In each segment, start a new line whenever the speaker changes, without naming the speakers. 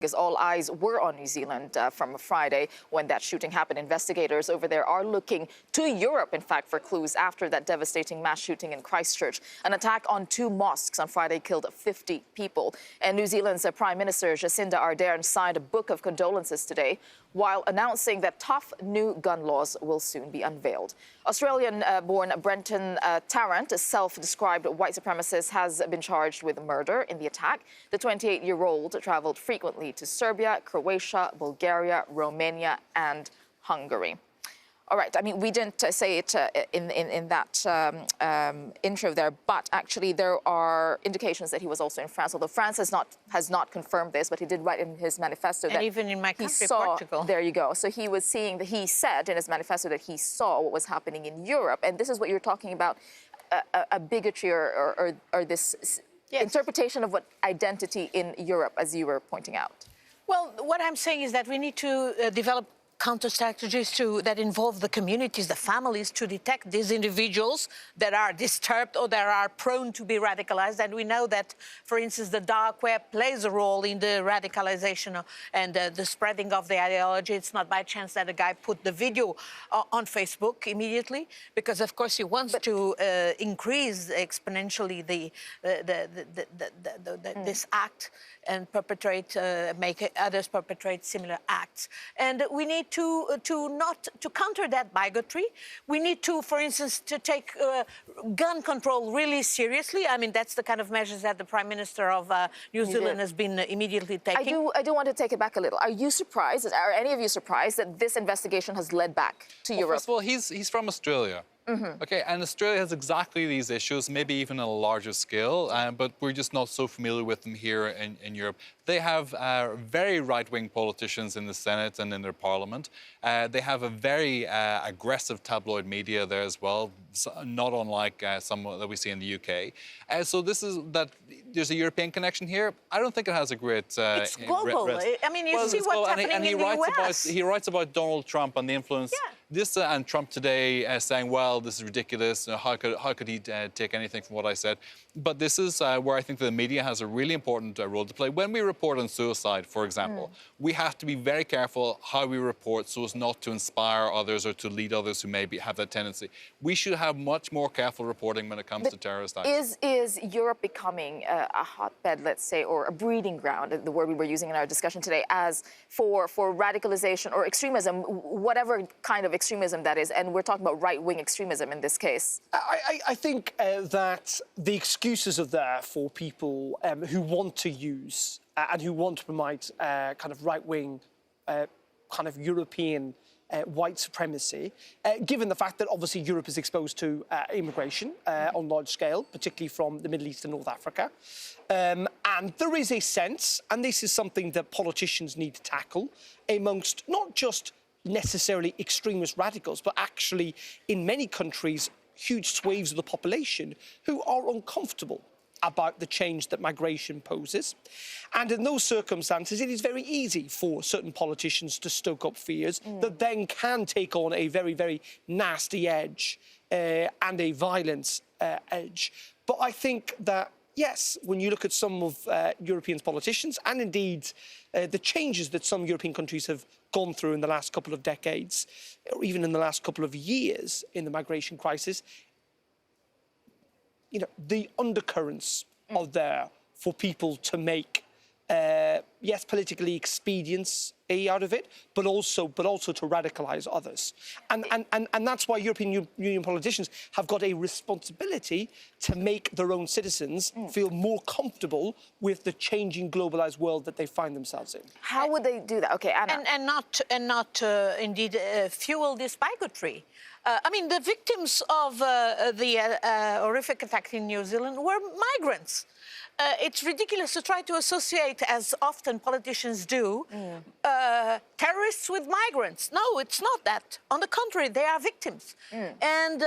Because all eyes were on New Zealand from Friday when that shooting happened. Investigators over there are looking to Europe, in fact, for clues after that devastating mass shooting in Christchurch. An attack on 2 mosques on Friday killed 50 people. And New Zealand's Prime Minister Jacinda Ardern signed a book of condolences today, while announcing that tough new gun laws will soon be unveiled. Australian-born Brenton Tarrant, a self-described white supremacist, has been charged with murder in the attack. The 28-year-old travelled frequently to Serbia, Croatia, Bulgaria, Romania and Hungary. All right, I mean, we didn't say it in that intro there, but actually there are indications that he was also in France, although France has not confirmed this, but he did write in his manifesto that
even in my country,
Portugal. There you go. So he was seeing that he said in his manifesto that he saw what was happening in Europe, and this is what you're talking about, a bigotry or this interpretation of what identity in Europe, as you were pointing out.
Well, what I'm saying is that we need to develop counter-strategies that involve the communities, the families, to detect these individuals that are disturbed or that are prone to be radicalized. And we know that, for instance, the dark web plays a role in the radicalization and the spreading of the ideology. It's not by chance that a guy put the video on Facebook immediately, because, of course, he wants to increase exponentially this act and make others perpetrate similar acts. And we need to counter that bigotry. We need to, for instance, to take gun control really seriously. I mean, that's the kind of measures that the Prime Minister of New Zealand has been immediately taking.
I do want to take it back a little. Are you surprised, are any of you surprised that this investigation has led back to Europe?
First of all, he's from Australia. Okay, and Australia has exactly these issues, maybe even on a larger scale, but we're just not so familiar with them here in Europe. They have very right-wing politicians in the Senate and in their parliament. They have a very aggressive tabloid media there as well, not unlike some that we see in the UK. So there's a European connection here. I don't think it has a great...
it's global. I mean, you see what's happening in the US.
He writes about Donald Trump and the influence...
Yeah.
This and Trump today saying, well, this is ridiculous. How could he take anything from what I said? But this is where I think the media has a really important role to play. When we report on suicide, for example, we have to be very careful how we report so as not to inspire others or to lead others who maybe have that tendency. We should have much more careful reporting when it comes to terrorist acts.
Is Europe becoming a hotbed, let's say, or a breeding ground, the word we were using in our discussion today, as for radicalization or extremism, whatever kind of extremism that is, and we're talking about right-wing extremism in this case?
I think that the excuses are there for people who want to use and who want to promote kind of right-wing, kind of European white supremacy, given the fact that obviously Europe is exposed to immigration on large scale, particularly from the Middle East and North Africa. And there is a sense, and this is something that politicians need to tackle, amongst not just necessarily extremist radicals, but actually in many countries, huge swathes of the population who are uncomfortable about the change that migration poses. And in those circumstances, it is very easy for certain politicians to stoke up fears that then can take on a very, very nasty edge and a violence edge. But I think that, yes, when you look at some of European politicians and indeed the changes that some European countries have gone through in the last couple of decades, or even in the last couple of years in the migration crisis, you know, the undercurrents are there for people to make, yes, politically expedience out of it, but also to radicalise others. And that's why European Union politicians have got a responsibility to make their own citizens feel more comfortable with the changing globalised world that they find themselves in.
How would they do that? Okay, Anna.
And not indeed fuel this bigotry. I mean, the victims of the horrific attack in New Zealand were migrants. It's ridiculous to try to associate, as often politicians do, terrorists with migrants. No, it's not that. On the contrary, they are victims. And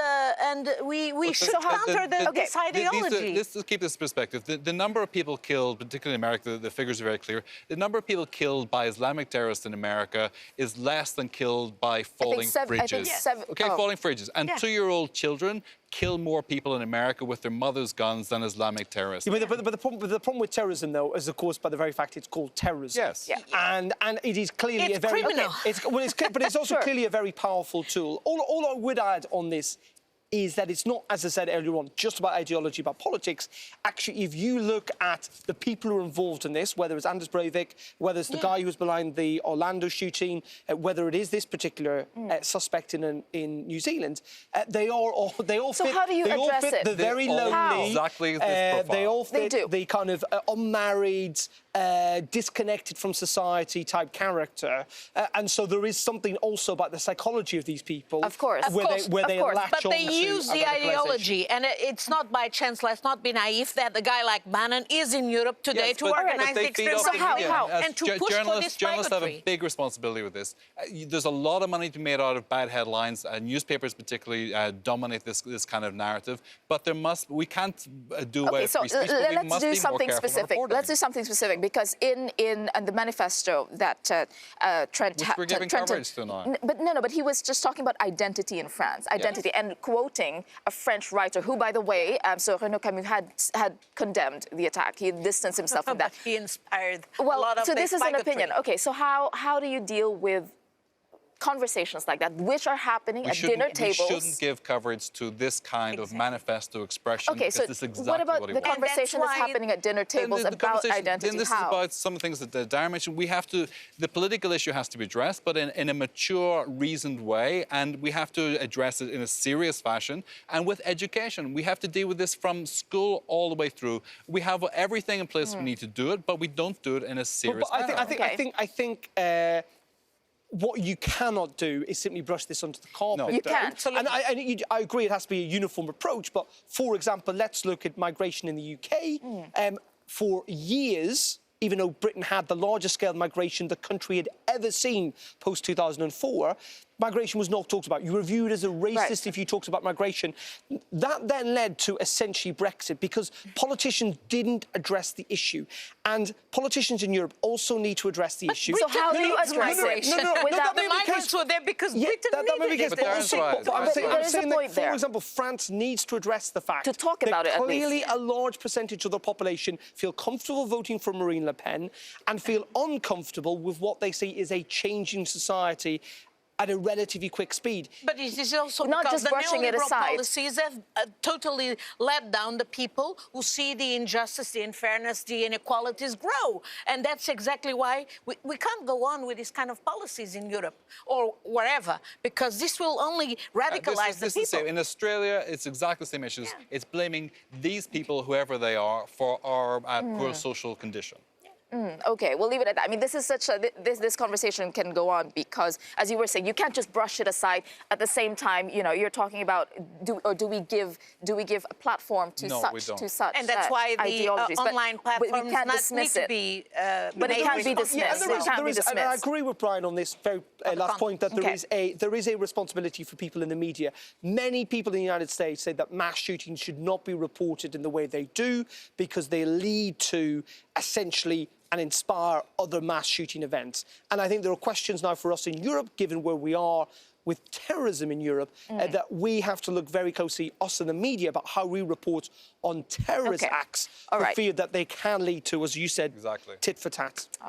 we should counter this ideology.
Let's keep this perspective. The number of people killed, particularly in America, the figures are very clear. The number of people killed by Islamic terrorists in America is less than killed by falling fridges.
I think
falling fridges. And 2-year-old children kill more people in America with their mother's guns than Islamic terrorists.
Yeah, but the problem with terrorism, though, is, of course, by the very fact it's called terrorism.
Yes.
Yeah.
And it is clearly
It's
a very...
criminal.
But it's also
Sure.
clearly a very powerful tool. All I would add on this is that it's not, as I said earlier on, just about ideology, about politics. Actually, if you look at the people who are involved in this, whether it's Anders Breivik, whether it's the guy who was behind the Orlando shooting, whether it is this particular suspect in New Zealand, they all
So
fit.
how do you
they all
address
fit
it?
the very
They all
lonely.
exactly this profile.
They all
They
fit
do.
the kind of unmarried, disconnected from society type character, and so there is something also about the psychology of these people.
Of course.
where they latch
But they
on to
use
a
the
radicalisation.
ideology, and it's not by chance. Let's not be naive that a guy like Bannon is in Europe today
Yes,
to
but
organize
they
the
feed
extreme
off
So
the
how-
media.
how?
As
and to push for
journalists,
this
journalists have a
migratory.
big responsibility with this. There's a lot of money to be made out of bad headlines. Newspapers particularly dominate this kind of narrative. But we can't do away
Okay,
with
so
free speech. But we
let's
must
do
be more
something
careful in
specific.
reporting.
Let's do something specific because in the manifesto that Trent
Which we're giving coverage to now.
But he was just talking about identity in France, identity, and quoting a French writer who, by the way, so Renaud Camus had condemned the attack. He distanced himself from
But
that.
he inspired a
Well,
lot of
so this is an
bigotry.
opinion. Okay, so how do you deal with conversations like that, which are happening at dinner tables?
We shouldn't give coverage to this kind of manifesto expression
Okay,
because
so
this is exactly
what about
what he
the
wants.
conversation that's
And that's why-
happening at dinner tables
the
about
conversation-
identity?
Then this
How?
is about some things that Darren mentioned. The political issue has to be addressed, but in a mature, reasoned way, and we have to address it in a serious fashion. And with education, we have to deal with this from school all the way through. We have everything in place we need to do it, but we don't do it in a serious
But
manner.
I think what you cannot do is simply brush this under the carpet.
No.
You
though.
can't.
And I agree it has to be a uniform approach, but for example, let's look at migration in the UK. For years, even though Britain had the largest scale migration the country had ever seen post-2004, migration was not talked about. You were viewed as a racist if you talked about migration. That then led to essentially Brexit because politicians didn't address the issue. And politicians in Europe also need to address the issue.
So how do you address it? Without
The migrants were there because
Yeah,
Britain
that may be
needed
the
it.
case,
But
but
Darren's
also,
right.
but I'm
Darren's
saying,
right.
I'm
There is a
saying that,
point
for
there.
example, France needs to address the fact
To talk
that
about it, at least.
clearly a large percentage of the population feel comfortable voting for Marine Le Pen and feel uncomfortable with what they see is a changing society at a relatively quick speed.
But it is also
Not
because
just
the
brushing it
neoliberal
aside.
policies have totally let down the people who see the injustice, the unfairness, the inequalities grow. And that's exactly why we can't go on with this kind of policies in Europe or wherever, because this will only radicalize
This is
the
the same.
people.
In Australia, it's exactly the same issues. It's blaming these people, whoever they are, for our poor social condition.
Okay, we'll leave it at that. I mean, this is such a this conversation can go on because, as you were saying, you can't just brush it aside. At the same time, you're talking about do we give a platform to
No, we
such
don't.
to such
And that's why the
ideologies? But
online
we
platforms
can't
need
dismiss
to
it.
be
But it can't be dismissed.
Yeah,
It can't be
and I
dismissed.
agree with Brian on this very last point that there is a responsibility for people in the media. Many people in the United States say that mass shootings should not be reported in the way they do because they lead to essentially and inspire other mass shooting events. And I think there are questions now for us in Europe, given where we are with terrorism in Europe, that we have to look very closely, us in the media, about how we report on terrorist acts
All
for
right.
fear that they can lead to, as you said,
Exactly.
tit for tat.